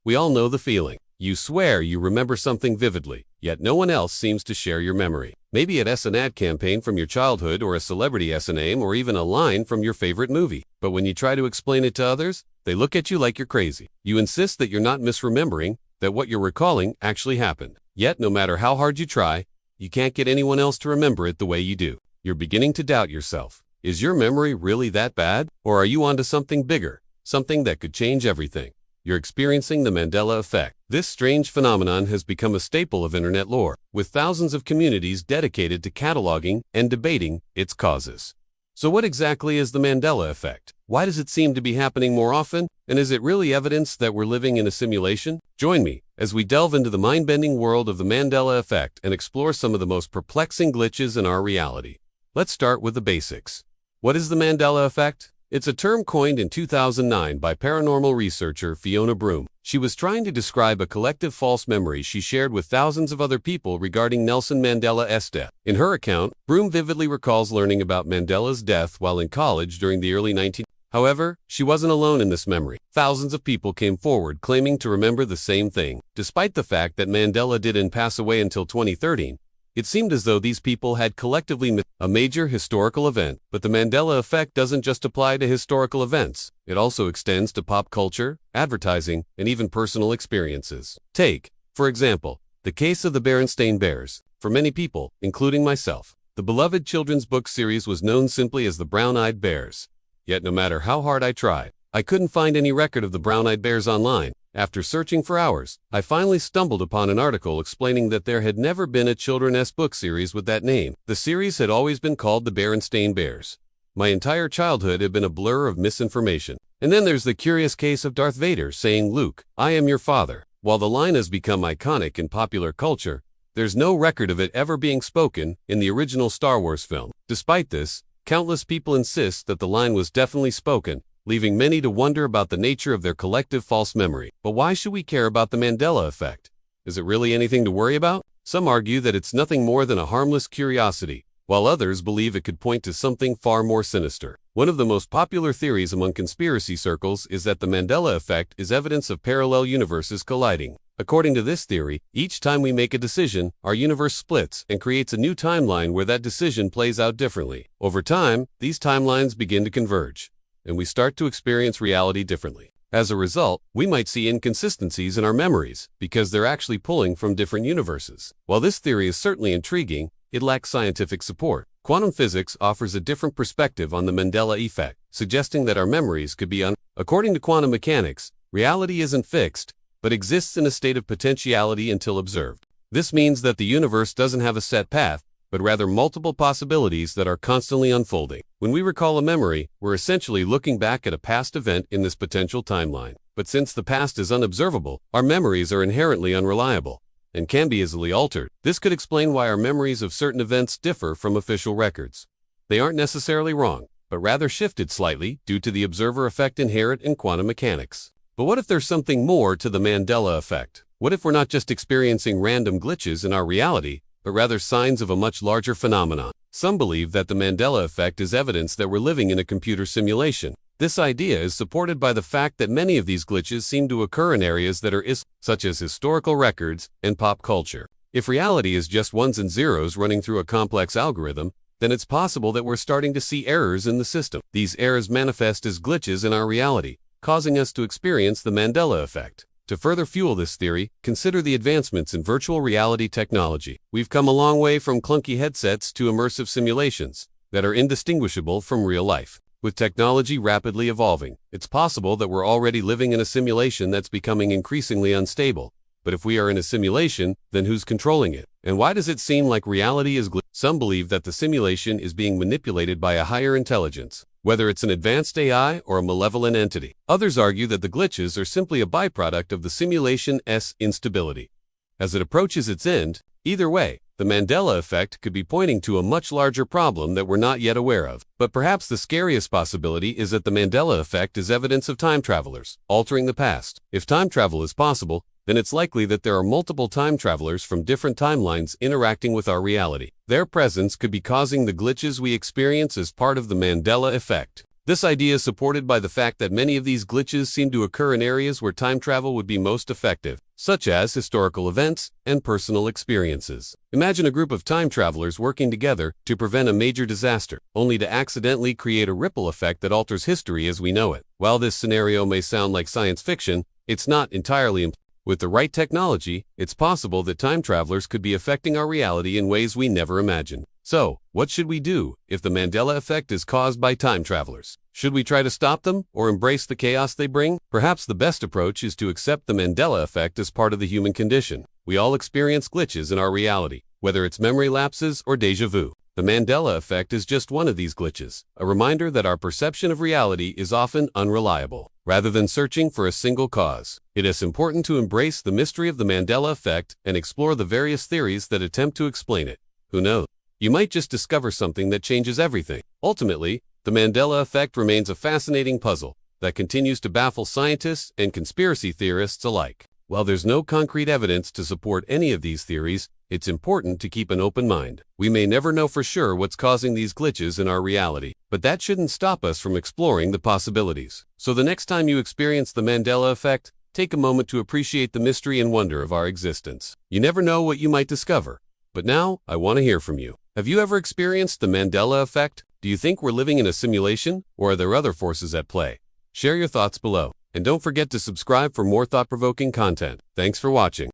We all know the feeling. You swear you remember something vividly, yet no one else seems to share your memory. Maybe it's an ad campaign from your childhood or a celebrity name or even a line from your favorite movie. But when you try to explain it to others, they look at you like you're crazy. You insist that you're not misremembering, that what you're recalling actually happened. Yet no matter how hard you try, you can't get anyone else to remember it the way you do. You're beginning to doubt yourself. Is your memory really that bad? Or are you onto something bigger, something that could change everything? You're experiencing the Mandela Effect. This strange phenomenon has become a staple of internet lore, with thousands of communities dedicated to cataloging and debating its causes. So what exactly is the Mandela Effect? Why does it seem to be happening more often? And is it really evidence that we're living in a simulation? Join me as we delve into the mind-bending world of the Mandela Effect and explore some of the most perplexing glitches in our reality. Let's start with the basics. What is the Mandela Effect? It's a term coined in 2009 by paranormal researcher Fiona Broome. She was trying to describe a collective false memory she shared with thousands of other people regarding Nelson Mandela's death. In her account, Broome vividly recalls learning about Mandela's death while in college during the early 1900s. However, she wasn't alone in this memory. Thousands of people came forward claiming to remember the same thing. Despite the fact that Mandela didn't pass away until 2013, it seemed as though these people had collectively missed a major historical event. But the Mandela Effect doesn't just apply to historical events. It also extends to pop culture, advertising, and even personal experiences. Take, for example, the case of the Berenstain Bears. For many people, including myself, the beloved children's book series was known simply as the Brown-Eyed Bears. Yet no matter how hard I tried, I couldn't find any record of the Brown-Eyed Bears online. After searching for hours, I finally stumbled upon an article explaining that there had never been a children's book series with that name. The series had always been called the Berenstain Bears. My entire childhood had been a blur of misinformation. And then there's the curious case of Darth Vader saying, "Luke, I am your father." While the line has become iconic in popular culture, there's no record of it ever being spoken in the original Star Wars film. Despite this, countless people insist that the line was definitely spoken, leaving many to wonder about the nature of their collective false memory. But why should we care about the Mandela Effect? Is it really anything to worry about? Some argue that it's nothing more than a harmless curiosity, while others believe it could point to something far more sinister. One of the most popular theories among conspiracy circles is that the Mandela Effect is evidence of parallel universes colliding. According to this theory, each time we make a decision, our universe splits and creates a new timeline where that decision plays out differently. Over time, these timelines begin to converge, and we start to experience reality differently. As a result, we might see inconsistencies in our memories because they're actually pulling from different universes. While this theory is certainly intriguing, it lacks scientific support. Quantum physics offers a different perspective on the Mandela Effect, suggesting that our memories could be According to quantum mechanics, reality isn't fixed, but exists in a state of potentiality until observed. This means that the universe doesn't have a set path, but rather multiple possibilities that are constantly unfolding. When we recall a memory, we're essentially looking back at a past event in this potential timeline. But since the past is unobservable, our memories are inherently unreliable and can be easily altered. This could explain why our memories of certain events differ from official records. They aren't necessarily wrong, but rather shifted slightly due to the observer effect inherent in quantum mechanics. But what if there's something more to the Mandela Effect? What if we're not just experiencing random glitches in our reality, but rather signs of a much larger phenomenon? Some believe that the Mandela Effect is evidence that we're living in a computer simulation. This idea is supported by the fact that many of these glitches seem to occur in areas that are such as historical records and pop culture. If reality is just ones and zeros running through a complex algorithm, then it's possible that we're starting to see errors in the system. These errors manifest as glitches in our reality, causing us to experience the Mandela Effect. To further fuel this theory, consider the advancements in virtual reality technology. We've come a long way from clunky headsets to immersive simulations that are indistinguishable from real life. With technology rapidly evolving, it's possible that we're already living in a simulation that's becoming increasingly unstable. But if we are in a simulation, then who's controlling it? And why does it seem like reality is Some believe that the simulation is being manipulated by a higher intelligence, whether it's an advanced AI or a malevolent entity. Others argue that the glitches are simply a byproduct of the simulation's instability. As it approaches its end, either way, the Mandela Effect could be pointing to a much larger problem that we're not yet aware of. But perhaps the scariest possibility is that the Mandela Effect is evidence of time travelers altering the past. If time travel is possible, then it's likely that there are multiple time travelers from different timelines interacting with our reality. Their presence could be causing the glitches we experience as part of the Mandela Effect. This idea is supported by the fact that many of these glitches seem to occur in areas where time travel would be most effective, such as historical events and personal experiences. Imagine a group of time travelers working together to prevent a major disaster, only to accidentally create a ripple effect that alters history as we know it. While this scenario may sound like science fiction, it's not entirely impossible. With the right technology, it's possible that time travelers could be affecting our reality in ways we never imagined. So, what should we do if the Mandela effect is caused by time travelers? Should we try to stop them or embrace the chaos they bring? Perhaps the best approach is to accept the Mandela effect as part of the human condition. We all experience glitches in our reality, whether it's memory lapses or déjà vu. The Mandela effect is just one of these glitches, a reminder that our perception of reality is often unreliable. Rather than searching for a single cause, it is important to embrace the mystery of the Mandela effect and explore the various theories that attempt to explain it. Who knows? You might just discover something that changes everything. Ultimately, the Mandela effect remains a fascinating puzzle that continues to baffle scientists and conspiracy theorists alike. While there's no concrete evidence to support any of these theories, it's important to keep an open mind. We may never know for sure what's causing these glitches in our reality, but that shouldn't stop us from exploring the possibilities. So the next time you experience the Mandela effect, take a moment to appreciate the mystery and wonder of our existence. You never know what you might discover. But now, I want to hear from you. Have you ever experienced the Mandela effect? Do you think we're living in a simulation, or are there other forces at play? Share your thoughts below. And don't forget to subscribe for more thought-provoking content. Thanks for watching.